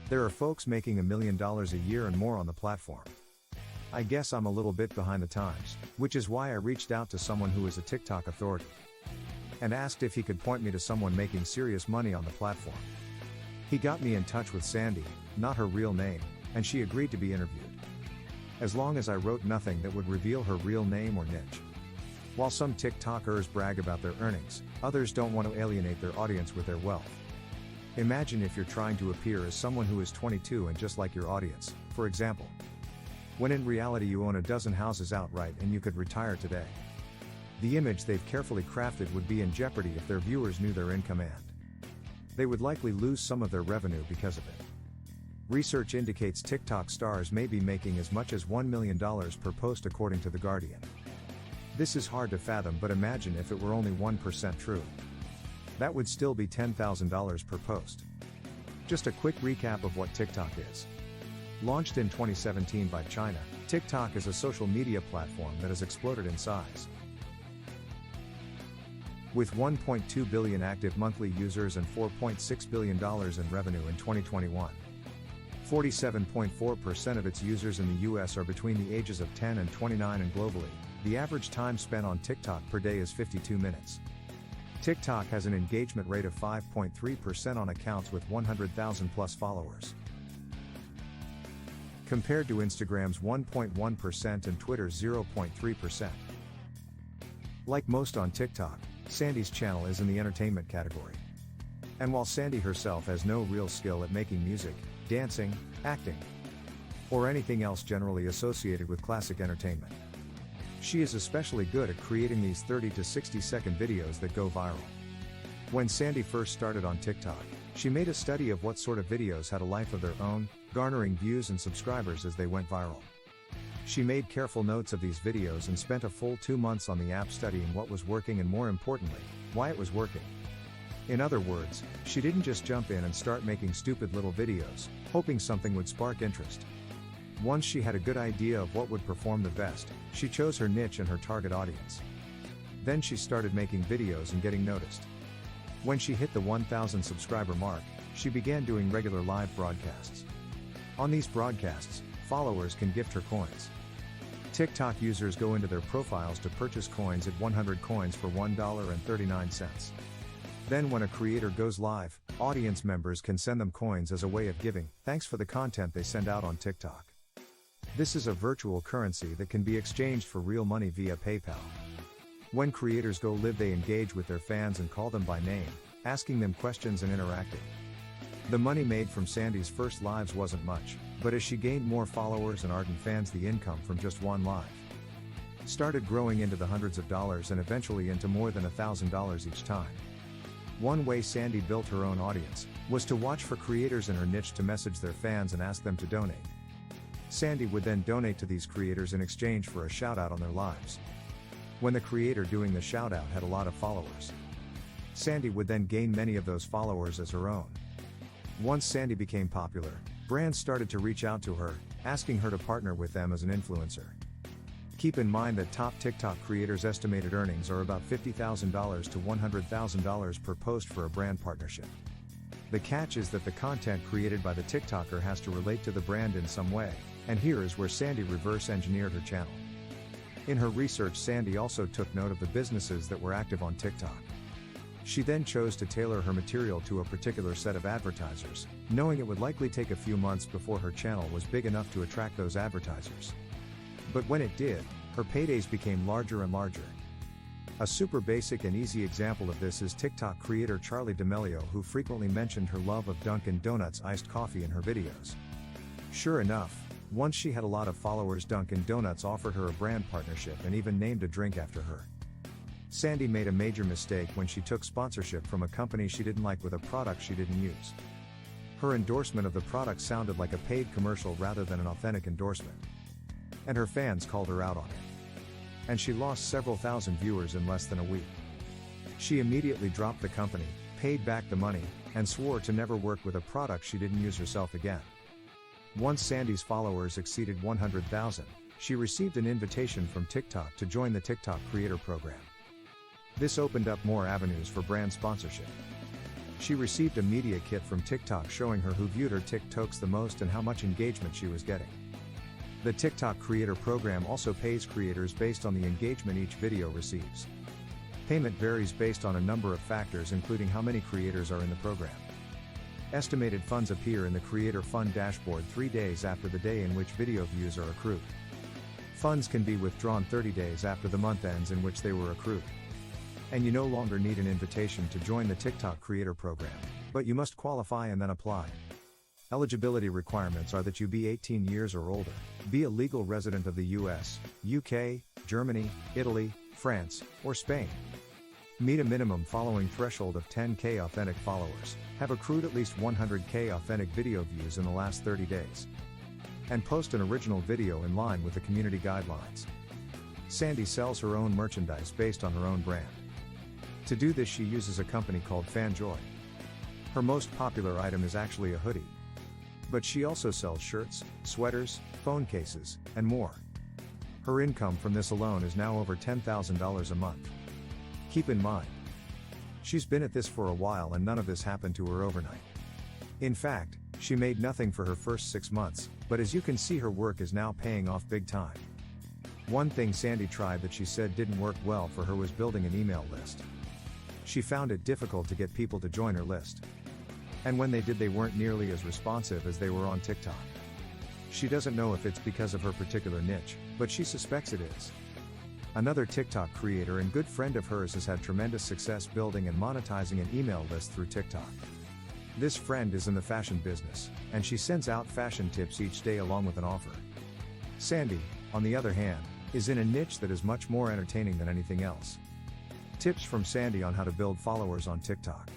There are folks making $1 million a year and more on the platform. I guess I'm a little bit behind the times, which is why I reached out to someone who is a TikTok authority and asked if he could point me to someone making serious money on the platform. He got me in touch with Sandy, not her real name, and she agreed to be interviewed. As long as I wrote nothing that would reveal her real name or niche. While some TikTokers brag about their earnings, others don't want to alienate their audience with their wealth. Imagine if you're trying to appear as someone who is 22 and just like your audience, for example. When in reality you own a dozen houses outright and you could retire today. The image they've carefully crafted would be in jeopardy if their viewers knew their income, and they would likely lose some of their revenue because of it. Research indicates TikTok stars may be making as much as $1 million per post according to The Guardian. This is hard to fathom, but imagine if it were only 1% true. That would still be $10,000 per post. Just a quick recap of what TikTok is. Launched in 2017 by China, TikTok is a social media platform that has exploded in size. With 1.2 billion active monthly users and $4.6 billion in revenue in 2021. 47.4% of its users in the US are between the ages of 10 and 29, and globally, the average time spent on TikTok per day is 52 minutes. TikTok has an engagement rate of 5.3% on accounts with 100,000 plus followers, compared to Instagram's 1.1% and Twitter's 0.3%. Like most on TikTok, Sandy's channel is in the entertainment category. And while Sandy herself has no real skill at making music, dancing, acting, or anything else generally associated with classic entertainment, she is especially good at creating these 30 to 60-second videos that go viral. When Sandy first started on TikTok, she made a study of what sort of videos had a life of their own, garnering views and subscribers as they went viral. She made careful notes of these videos and spent a full 2 months on the app studying what was working and, more importantly, why it was working. In other words, she didn't just jump in and start making stupid little videos, hoping something would spark interest. Once she had a good idea of what would perform the best, she chose her niche and her target audience. Then she started making videos and getting noticed. When she hit the 1,000 subscriber mark, she began doing regular live broadcasts. On these broadcasts, followers can gift her coins. TikTok users go into their profiles to purchase coins at 100 coins for $1.39. Then when a creator goes live, audience members can send them coins as a way of giving thanks for the content they send out on TikTok. This is a virtual currency that can be exchanged for real money via PayPal. When creators go live, they engage with their fans and call them by name, asking them questions and interacting. The money made from Sandy's first lives wasn't much, but as she gained more followers and ardent fans, the income from just one live started growing into the hundreds of dollars and eventually into more than $1,000 each time. One way Sandy built her own audience was to watch for creators in her niche to message their fans and ask them to donate. Sandy would then donate to these creators in exchange for a shout out on their lives. When the creator doing the shout out had a lot of followers, Sandy would then gain many of those followers as her own. Once Sandy became popular, brands started to reach out to her, asking her to partner with them as an influencer. Keep in mind that top TikTok creators' estimated earnings are about $50,000 to $100,000 per post for a brand partnership. The catch is that the content created by the TikToker has to relate to the brand in some way, and here is where Sandy reverse engineered her channel. In her research, Sandy also took note of the businesses that were active on TikTok. She then chose to tailor her material to a particular set of advertisers, knowing it would likely take a few months before her channel was big enough to attract those advertisers. But when it did, her paydays became larger and larger. A super basic and easy example of this is TikTok creator Charli D'Amelio, who frequently mentioned her love of Dunkin' Donuts iced coffee in her videos. Sure enough, once she had a lot of followers, Dunkin' Donuts offered her a brand partnership and even named a drink after her. Sandy made a major mistake when she took sponsorship from a company she didn't like with a product she didn't use. Her endorsement of the product sounded like a paid commercial rather than an authentic endorsement. And her fans called her out on it. And she lost several thousand viewers in less than a week. She immediately dropped the company, paid back the money, and swore to never work with a product she didn't use herself again. Once Sandy's followers exceeded 100,000, she received an invitation from TikTok to join the TikTok Creator Program. This opened up more avenues for brand sponsorship. She received a media kit from TikTok showing her who viewed her TikToks the most and how much engagement she was getting. The TikTok Creator Program also pays creators based on the engagement each video receives. Payment varies based on a number of factors including how many creators are in the program. Estimated funds appear in the Creator Fund dashboard 3 days after the day in which video views are accrued. Funds can be withdrawn 30 days after the month ends in which they were accrued. And you no longer need an invitation to join the TikTok Creator Program, but you must qualify and then apply. Eligibility requirements are that you be 18 years or older, be a legal resident of the US, UK, Germany, Italy, France, or Spain. Meet a minimum following threshold of 10K authentic followers, have accrued at least 100K authentic video views in the last 30 days. And post an original video in line with the community guidelines. Sandy sells her own merchandise based on her own brand. To do this she uses a company called FanJoy. Her most popular item is actually a hoodie. But she also sells shirts, sweaters, phone cases, and more. Her income from this alone is now over $10,000 a month. Keep in mind, she's been at this for a while and none of this happened to her overnight. In fact, she made nothing for her first 6 months, but as you can see her work is now paying off big time. One thing Sandy tried that she said didn't work well for her was building an email list. She found it difficult to get people to join her list. And when they did they weren't nearly as responsive as they were on TikTok. She doesn't know if it's because of her particular niche, but she suspects it is. Another TikTok creator and good friend of hers has had tremendous success building and monetizing an email list through TikTok. This friend is in the fashion business, and she sends out fashion tips each day along with an offer. Sandy, on the other hand, is in a niche that is much more entertaining than anything else. Tips from Sandy on how to build followers on TikTok.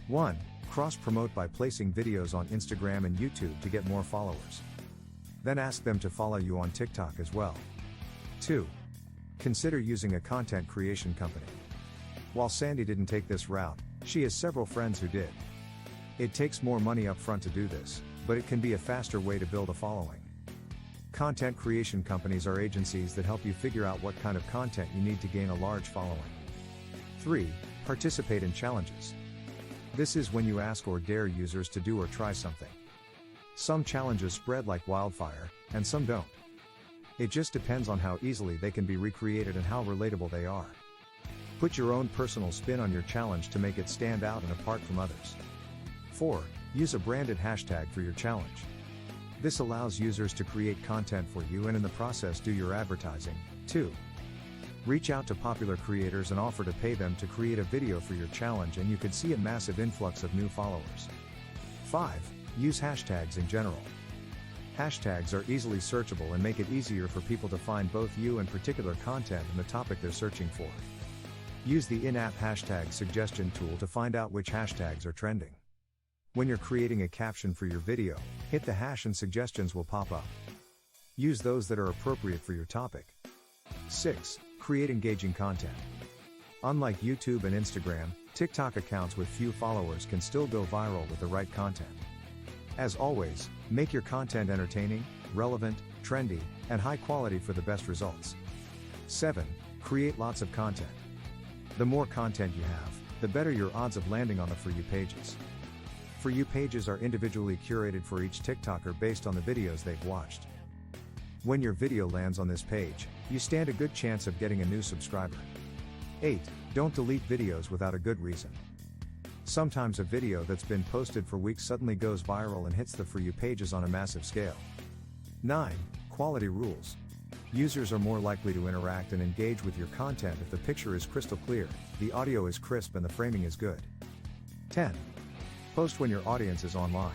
1. Cross-promote by placing videos on Instagram and YouTube to get more followers. Then ask them to follow you on TikTok as well. 2. Consider using a content creation company. While Sandy didn't take this route, she has several friends who did. It takes more money up front to do this, but it can be a faster way to build a following. Content creation companies are agencies that help you figure out what kind of content you need to gain a large following. 3. Participate in challenges. This is when you ask or dare users to do or try something. Some challenges spread like wildfire, and some don't. It just depends on how easily they can be recreated and how relatable they are. Put your own personal spin on your challenge to make it stand out and apart from others. 4. Use a branded hashtag for your challenge. This allows users to create content for you and in the process do your advertising, too. Reach out to popular creators and offer to pay them to create a video for your challenge and you could see a massive influx of new followers. 5. Use hashtags in general. Hashtags are easily searchable and make it easier for people to find both you and particular content and the topic they're searching for. Use the in-app hashtag suggestion tool to find out which hashtags are trending. When you're creating a caption for your video, hit the hash and suggestions will pop up. Use those that are appropriate for your topic. 6. Create engaging content. Unlike YouTube and Instagram, TikTok accounts with few followers can still go viral with the right content. As always, make your content entertaining, relevant, trendy, and high quality for the best results. 7. Create lots of content. The more content you have, the better your odds of landing on the For You pages. For You pages are individually curated for each TikToker based on the videos they've watched. When your video lands on this page, you stand a good chance of getting a new subscriber. 8. Don't delete videos without a good reason. Sometimes a video that's been posted for weeks suddenly goes viral and hits the For You pages on a massive scale. 9. Quality rules. Users are more likely to interact and engage with your content if the picture is crystal clear, the audio is crisp and the framing is good. 10. Post when your audience is online.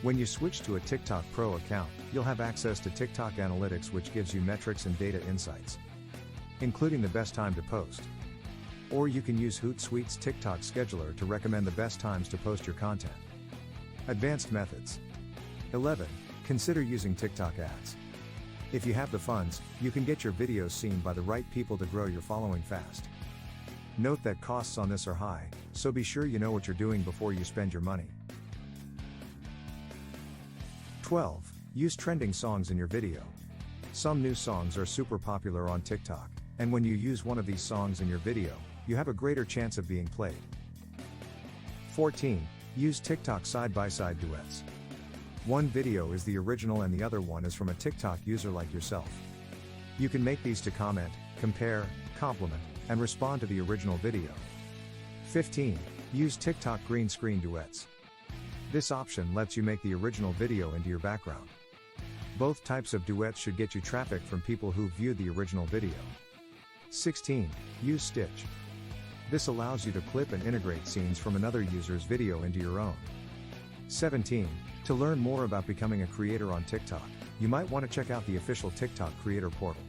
When you switch to a TikTok Pro account, you'll have access to TikTok Analytics, which gives you metrics and data insights, including the best time to post. Or you can use Hootsuite's TikTok Scheduler to recommend the best times to post your content. Advanced methods. 11. Consider using TikTok ads. If you have the funds, you can get your videos seen by the right people to grow your following fast. Note that costs on this are high, so be sure you know what you're doing before you spend your money. 12. Use trending songs in your video. Some new songs are super popular on TikTok, and when you use one of these songs in your video, you have a greater chance of being played. 14. Use TikTok side-by-side duets. One video is the original and the other one is from a TikTok user like yourself. You can make these to comment, compare, compliment, and respond to the original video. 15. Use TikTok green screen duets. This option lets you make the original video into your background. Both types of duets should get you traffic from people who viewed the original video. 16. Use Stitch. This allows you to clip and integrate scenes from another user's video into your own. 17. To learn more about becoming a creator on TikTok, you might want to check out the official TikTok Creator Portal.